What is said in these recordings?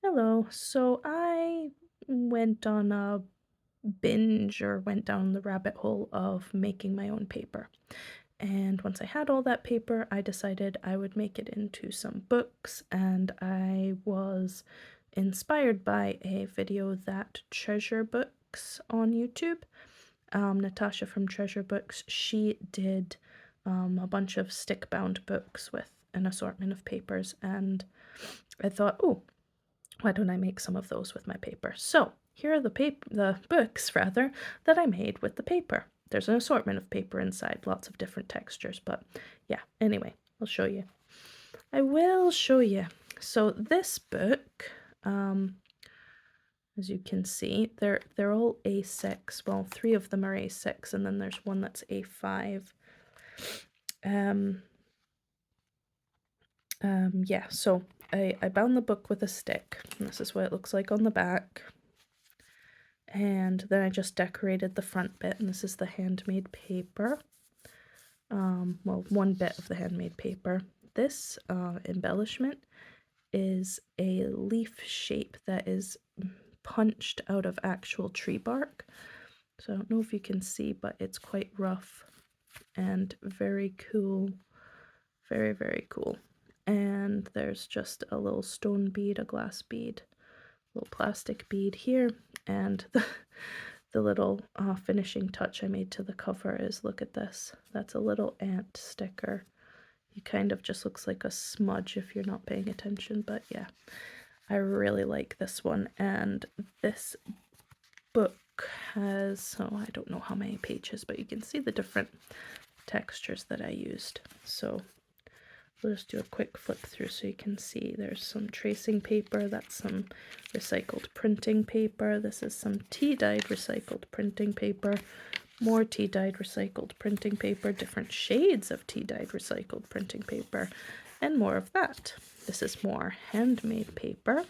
Hello. So I went on a binge or went down the rabbit hole of making my own paper. And once I had all that paper, I decided I would make it into some books. And I was inspired by a video that Treasure Books on YouTube, Natasha from Treasure Books, she did a bunch of stick bound books with an assortment of papers. And I thought, oh, why don't I make some of those with my paper? So here are the books rather, that I made with the paper. There's an assortment of paper inside, lots of different textures, but yeah, anyway, I'll show you. I will show you. So this book, as you can see, they're all A6. Well, three of them are A6, and then there's one that's A5. Yeah, so I bound the book with a stick. And this is what it looks like on the back. And then I just decorated the front bit, and this is the handmade paper. Well, one bit of the handmade paper. This embellishment is a leaf shape that is punched out of actual tree bark. So I don't know if you can see, but it's quite rough and very cool. Very, very cool. And there's just a little stone bead, a glass bead, little plastic bead here, and the little finishing touch I made to the cover is, look at this. That's a little ant sticker. He kind of just looks like a smudge if you're not paying attention, but yeah, I really like this one. And this book has, oh, I don't know how many pages, but you can see the different textures that I used. So we'll just do a quick flip through so you can see there's some tracing paper, that's some recycled printing paper, this is some tea-dyed recycled printing paper, more tea-dyed recycled printing paper, different shades of tea-dyed recycled printing paper, and more of that. This is more handmade paper.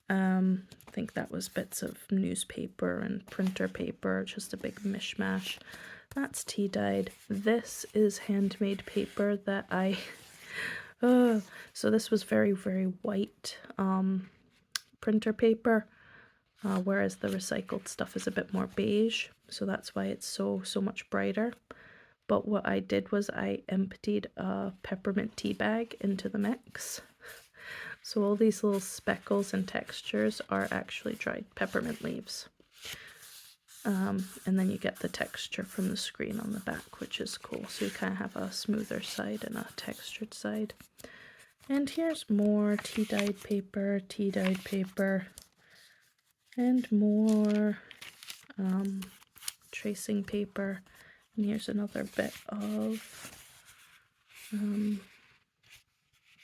I think that was bits of newspaper and printer paper, just a big mishmash. That's tea dyed. This is handmade paper that I so this was very, very white printer paper, whereas the recycled stuff is a bit more beige, so that's why it's so much brighter. But what I did was I emptied a peppermint tea bag into the mix. So all these little speckles and textures are actually dried peppermint leaves. And then you get the texture from the screen on the back, which is cool. So you kind of have a smoother side and a textured side. And here's more tea-dyed paper, and more tracing paper. And here's another bit of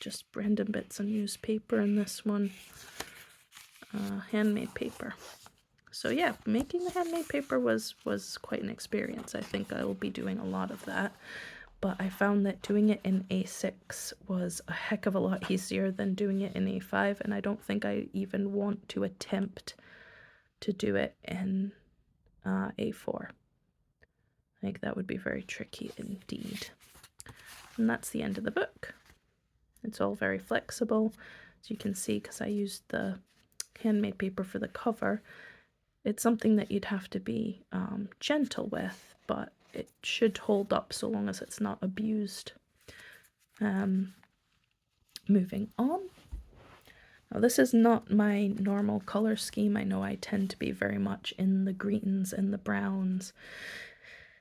just random bits of newspaper in this one. Handmade paper. So yeah, making the handmade paper was quite an experience. I think I will be doing a lot of that. But I found that doing it in A6 was a heck of a lot easier than doing it in A5, and I don't think I even want to attempt to do it in A4. I think that would be very tricky indeed. And that's the end of the book. It's all very flexible, as you can see, because I used the handmade paper for the cover. It's something that you'd have to be gentle with, but it should hold up so long as it's not abused. Moving on. Now this is not my normal color scheme. I know I tend to be very much in the greens and the browns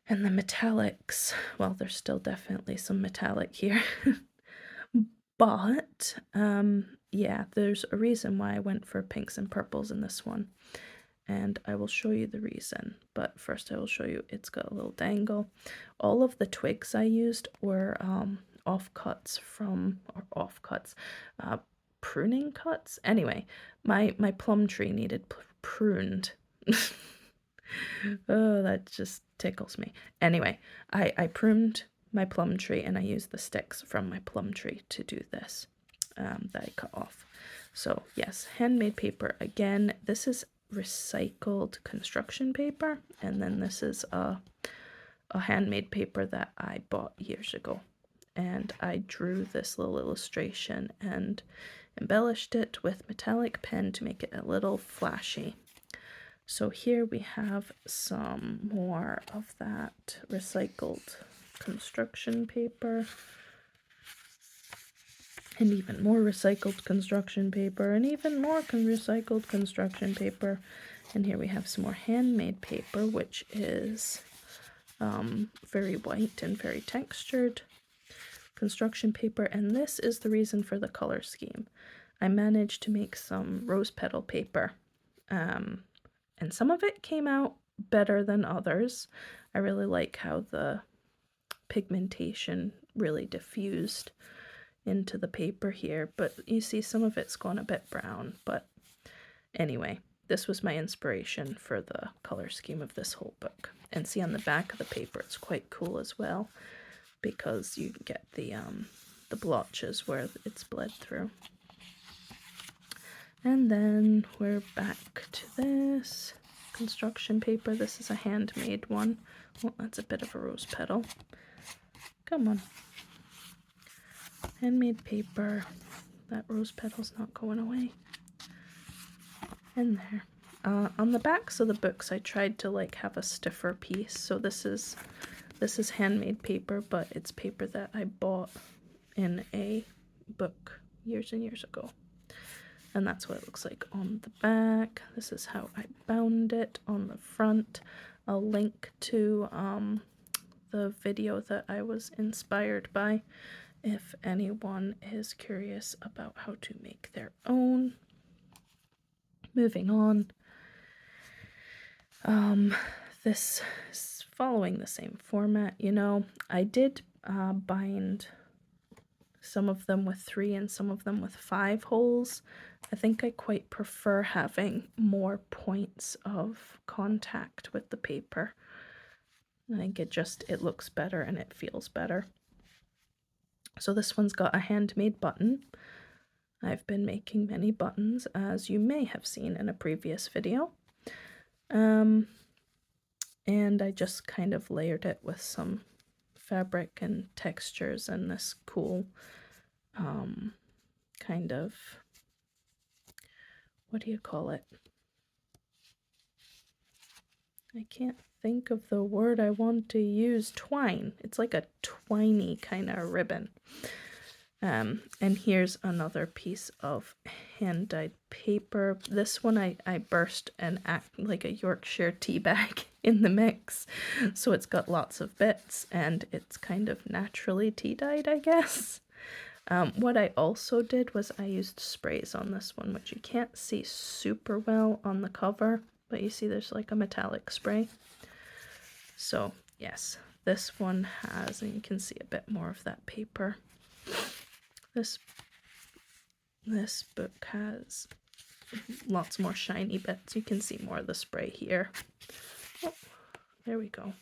and the metallics. Well, there's still definitely some metallic here. But yeah, there's a reason why I went for pinks and purples in this one. And I will show you the reason, but first I will show you it's got a little dangle. All of the twigs I used were pruning cuts. Anyway, my plum tree needed pruned. Oh, that just tickles me. Anyway, I pruned my plum tree and I used the sticks from my plum tree to do this that I cut off. So yes, handmade paper again. This is recycled construction paper, and then this is a handmade paper that I bought years ago, and I drew this little illustration, and embellished it with metallic pen to make it a little flashy. So here we have some more of that recycled construction paper, and even more recycled construction paper, and even more recycled construction paper. And here we have some more handmade paper, which is very white and very textured construction paper. And this is the reason for the color scheme. I managed to make some rose petal paper, and some of it came out better than others. I really like how the pigmentation really diffused into the paper here, but you see some of it's gone a bit brown. But anyway, this was my inspiration for the color scheme of this whole book. And see on the back of the paper, it's quite cool as well, because you get the blotches where it's bled through. And then we're back to this construction paper. This is a handmade one. Well, that's a bit of a rose petal. Come on. Handmade paper. That rose petal's not going away. And there. On the backs of the books, I tried to like have a stiffer piece. So this is handmade paper, but it's paper that I bought in a book years and years ago. And that's what it looks like on the back. This is how I bound it on the front. I'll link to the video that I was inspired by if anyone is curious about how to make their own. Moving on. This is following the same format, you know. I did bind some of them with 3 and some of them with 5 holes. I think I quite prefer having more points of contact with the paper. I think it looks better and it feels better. So this one's got a handmade button. I've been making many buttons, as you may have seen in a previous video. And I just kind of layered it with some fabric and textures and this cool kind of, what do you call it? I can't think of the word I want to use. Twine. It's like a twiny kind of ribbon. And here's another piece of hand-dyed paper. This one I burst and act like a Yorkshire tea bag in the mix. So it's got lots of bits and it's kind of naturally tea-dyed, I guess. What I also did was I used sprays on this one, which you can't see super well on the cover, but you see there's like a metallic spray. So yes, this one has, and you can see a bit more of that paper. This book has lots more shiny bits. You can see more of the spray here. Oh, there we go.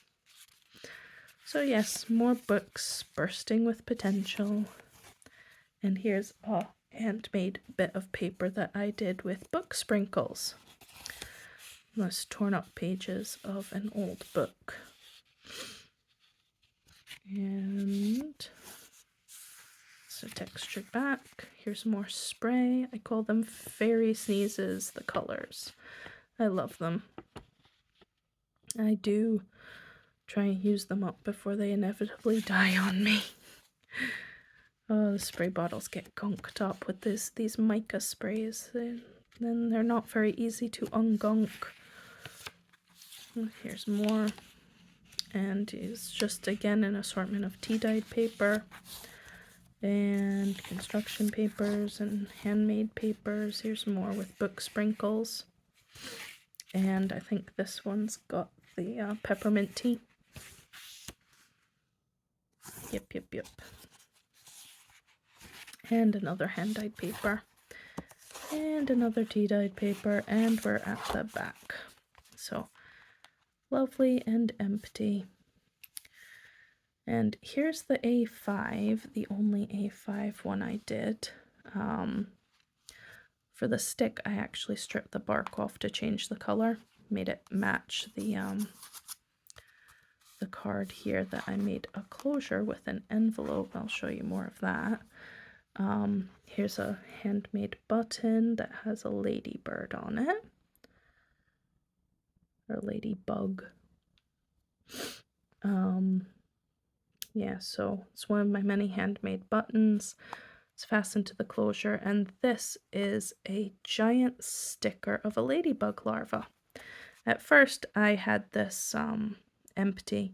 So yes, more books bursting with potential. And here's a handmade bit of paper that I did with book sprinkles. Those torn up pages of an old book. And so textured back. Here's more spray. I call them fairy sneezes, the colors. I love them. I do try and use them up before they inevitably die on me. Oh, the spray bottles get gunked up with these mica sprays. Then they're not very easy to ungunk. Here's more. And it's just, again, an assortment of tea-dyed paper and construction papers and handmade papers. Here's more with book sprinkles. And I think this one's got the peppermint tea. Yep. And another hand-dyed paper. And another tea-dyed paper. And we're at the back. So, lovely and empty. And here's the A5, the only A5 one I did. For the stick, I actually stripped the bark off to change the color. Made it match the card here that I made a closure with an envelope. I'll show you more of that. Here's a handmade button that has a ladybird on it, or ladybug. Yeah, so it's one of my many handmade buttons. It's fastened to the closure, and this is a giant sticker of a ladybug larva. At first, I had this empty.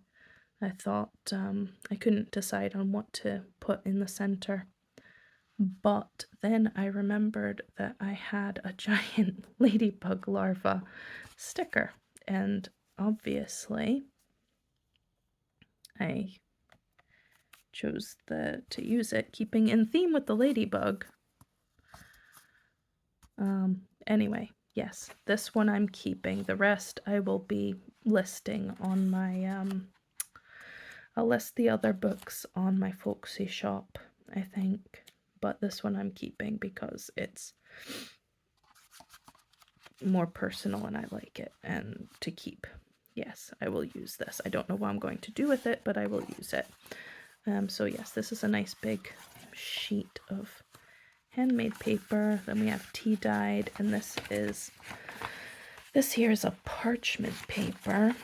I thought I couldn't decide on what to put in the center. But then I remembered that I had a giant ladybug larva sticker, and obviously I chose to use it, keeping in theme with the ladybug. Anyway, yes, this one I'm keeping. The rest I will be listing on my, I'll list the other books on my folksy shop, I think. But this one I'm keeping because it's more personal and I like it, and to keep. Yes, I will use this. I don't know what I'm going to do with it, but I will use it. So yes, this is a nice big sheet of handmade paper. Then we have tea dyed, and this here is a parchment paper,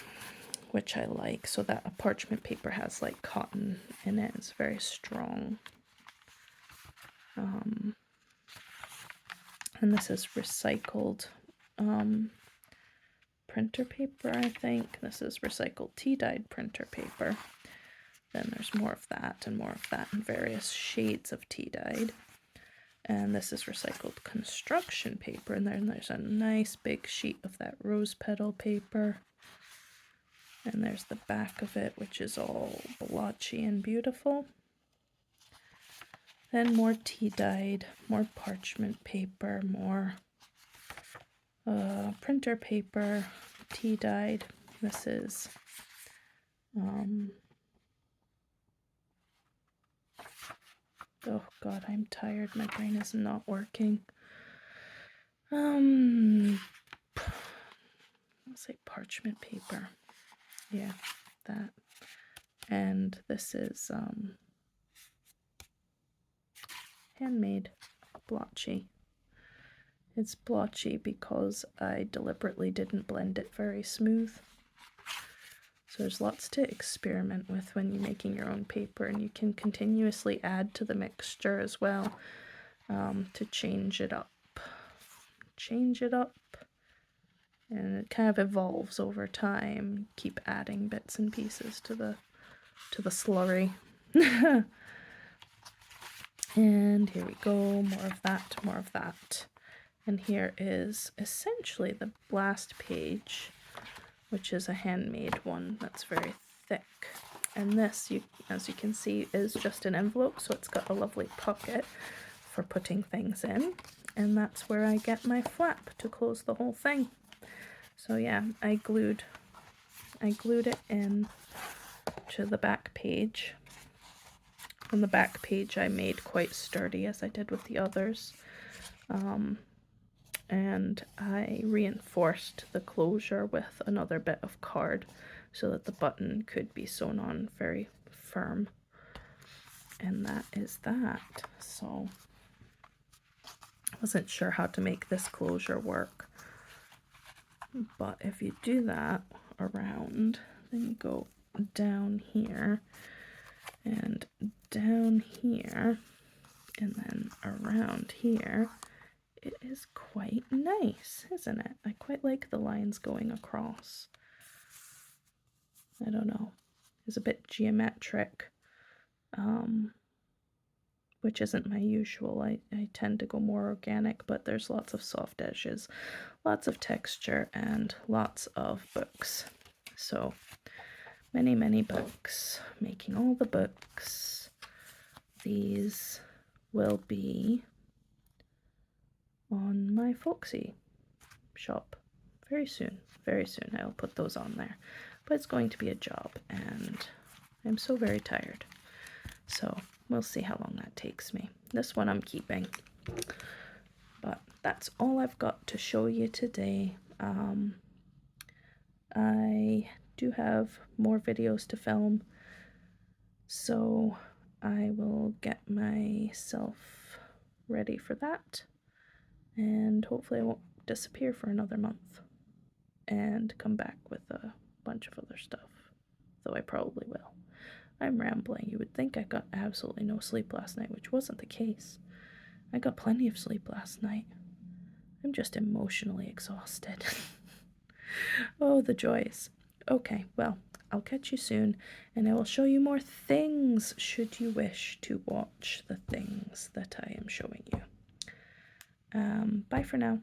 which I like. So that a parchment paper has like cotton in it. It's very strong. And this is recycled printer paper, I think. This is recycled tea dyed printer paper. Then there's more of that and more of that in various shades of tea dyed. And this is recycled construction paper, and then there's a nice big sheet of that rose petal paper. And there's the back of it, which is all blotchy and beautiful. Then more tea dyed, more parchment paper, more printer paper, tea dyed. This is oh god, I'm tired. My brain is not working. I'll say parchment paper. Yeah, that. And this is handmade blotchy. It's blotchy because I deliberately didn't blend it very smooth. So there's lots to experiment with when you're making your own paper, and you can continuously add to the mixture as well to change it up. And it kind of evolves over time. Keep adding bits and pieces to the slurry. And here we go, more of that, more of that. And here is essentially the last page, which is a handmade one that's very thick. And this, as you can see, is just an envelope, so it's got a lovely pocket for putting things in. And that's where I get my flap to close the whole thing. So yeah, I glued it in to the back page. And the back page I made quite sturdy, as I did with the others. And I reinforced the closure with another bit of card so that the button could be sewn on very firm. And that is that. So I wasn't sure how to make this closure work. But if you do that around, then you go down here and down here and then around here, it is quite nice, isn't it? I quite like the lines going across. I don't know. It's a bit geometric, which isn't my usual. I tend to go more organic, but there's lots of soft edges, lots of texture, and lots of books. So many, many books. Making all the books. These will be on my folksy shop very soon. Very soon I'll put those on there. But it's going to be a job, and I'm so very tired. So we'll see how long that takes me. This one I'm keeping. But that's all I've got to show you today. I do have more videos to film, so I will get myself ready for that. And hopefully I won't disappear for another month and come back with a bunch of other stuff, though I probably will. I'm rambling. You would think I got absolutely no sleep last night, which wasn't the case. I got plenty of sleep last night. I'm just emotionally exhausted. Oh, the joys. Okay, well, I'll catch you soon, and I will show you more things should you wish to watch the things that I am showing you. Bye for now.